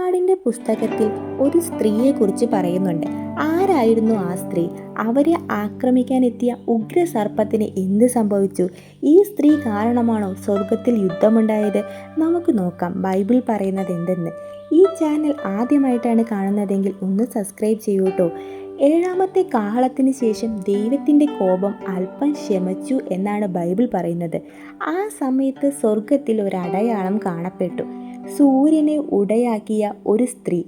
വെളിപ്പാടിൻ്റെ പുസ്തകത്തിൽ ഒരു സ്ത്രീയെക്കുറിച്ച് പറയുന്നുണ്ട്. ആരായിരുന്നു ആ സ്ത്രീ? അവരെ ആക്രമിക്കാനെത്തിയ ഉഗ്രസർപ്പത്തിന് എന്ത് സംഭവിച്ചു? ഈ സ്ത്രീ കാരണമാണോ സ്വർഗത്തിൽ യുദ്ധമുണ്ടായത്? നമുക്ക് നോക്കാം ബൈബിൾ പറയുന്നത് എന്തെന്ന്. ഈ ചാനൽ ആദ്യമായിട്ടാണ് കാണുന്നതെങ്കിൽ ഒന്ന് സബ്സ്ക്രൈബ് ചെയ്യൂ കേട്ടോ. ഏഴാമത്തെ കാഹളത്തിന് ശേഷം ദൈവത്തിൻ്റെ കോപം അല്പം ശമിച്ചു എന്നാണ് ബൈബിൾ പറയുന്നത്. ആ സമയത്ത് സ്വർഗത്തിൽ ഒരു അടയാളം കാണപ്പെട്ടു. സൂര്യനെ ഉടയാക്കിയ ഒരു സ്ത്രീ.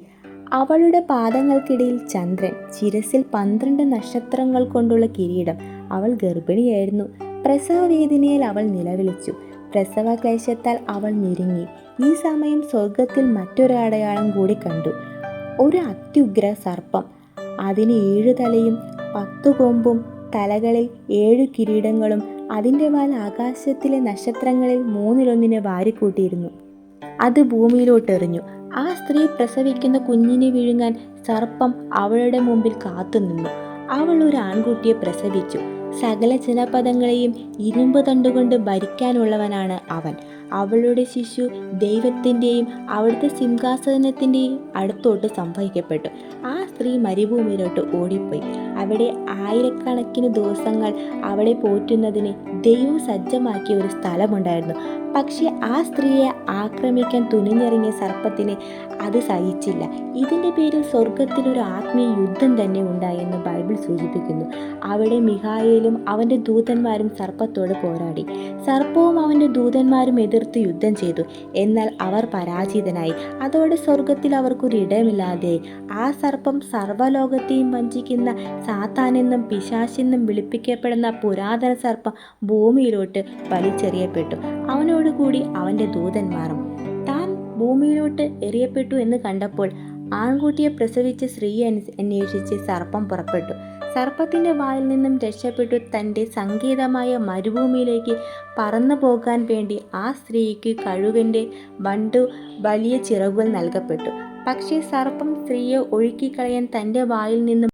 അവളുടെ പാദങ്ങൾക്കിടയിൽ ചന്ദ്രൻ, ശിരസിൽ 12 നക്ഷത്രങ്ങൾ കൊണ്ടുള്ള കിരീടം. അവൾ ഗർഭിണിയായിരുന്നു. പ്രസവവേദനയിൽ അവൾ നിലവിളിച്ചു. പ്രസവ ക്ലേശത്താൽ അവൾ ഞെരുങ്ങി. ഈ സമയം സ്വർഗത്തിൽ മറ്റൊരു അടയാളം കൂടി കണ്ടു. ഒരു അത്യുഗ്ര സർപ്പം. അതിന് 7 തലയും 10 കൊമ്പും, തലകളിൽ 7 കിരീടങ്ങളും. അതിൻ്റെ വാൽ ആകാശത്തിലെ നക്ഷത്രങ്ങളിൽ 1/3 വാരിക്കൂട്ടിയിരുന്നു. അത് ഭൂമിയിലോട്ടെറിഞ്ഞു. ആ സ്ത്രീ പ്രസവിക്കുന്ന കുഞ്ഞിനെ വിഴുങ്ങാൻ സർപ്പം അവളുടെ മുമ്പിൽ കാത്തുനിന്നു. അവൾ ഒരു ആൺകുട്ടിയെ പ്രസവിച്ചു. സകല ജനപദങ്ങളെയും ഇരുമ്പ് തണ്ടുകൊണ്ട് ഭരിക്കാനുള്ളവനാണ് അവൻ. അവളുടെ ശിശു ദൈവത്തിൻ്റെയും അവിടുത്തെ സിംഹാസനത്തിൻ്റെയും അടുത്തോട്ട് സംവഹിക്കപ്പെട്ടു. ആ സ്ത്രീ മരുഭൂമിയിലോട്ട് ഓടിപ്പോയി. അവിടെ ആയിരക്കണക്കിന് ദിവസങ്ങൾ അവളെ പോറ്റുന്നതിന് ദൈവം സജ്ജമാക്കിയ ഒരു സ്ഥലമുണ്ടായിരുന്നു. പക്ഷേ ആ സ്ത്രീയെ ആക്രമിക്കാൻ തുനിഞ്ഞിറങ്ങിയ സർപ്പത്തിന് അത് സഹിച്ചില്ല. ഇതിൻ്റെ പേരിൽ സ്വർഗത്തിൽ ഒരു ആത്മീയ യുദ്ധം തന്നെ ഉണ്ടായെന്ന് ബൈബിൾ സൂചിപ്പിക്കുന്നു. അവിടെ മിഖായേലും അവൻ്റെ ദൂതന്മാരും സർപ്പത്തോട് പോരാടി. സർപ്പവും അവൻ്റെ ദൂതന്മാരും എതിർത്ത് യുദ്ധം ചെയ്തു. എന്നാൽ അവർ പരാജിതനായി. അതോടെ സ്വർഗത്തിൽ അവർക്കൊരു ഇടമില്ലാതെയായി. ആ സർപ്പം സർവ്വലോകത്തെയും വഞ്ചിക്കുന്ന സാത്താനെന്നും പിശാചെന്നും വിളിപ്പിക്കപ്പെടുന്ന പുരാതന സർപ്പം ഭൂമിയിലോട്ട് വലിച്ചെറിയപ്പെട്ടു. അവനോടുകൂടി അവൻ്റെ ദൂതന്മാരും. താൻ ഭൂമിയിലോട്ട് എറിയപ്പെട്ടു എന്ന് കണ്ടപ്പോൾ ആൺകുട്ടിയെ പ്രസവിച്ച സ്ത്രീയെ അന്വേഷിച്ച് സർപ്പം പുറപ്പെട്ടു. സർപ്പത്തിൻ്റെ വായിൽ നിന്നും രക്ഷപ്പെട്ടു തൻ്റെ സങ്കേതമായ മരുഭൂമിയിലേക്ക് പറന്നു പോകാൻ വേണ്ടി ആ സ്ത്രീക്ക് കഴുകൻ്റെ വലിയ ചിറകുകൾ നൽകപ്പെട്ടു. പക്ഷേ സർപ്പം സ്ത്രീയെ ഒഴുക്കിക്കളയാൻ തൻ്റെ വായിൽ നിന്നും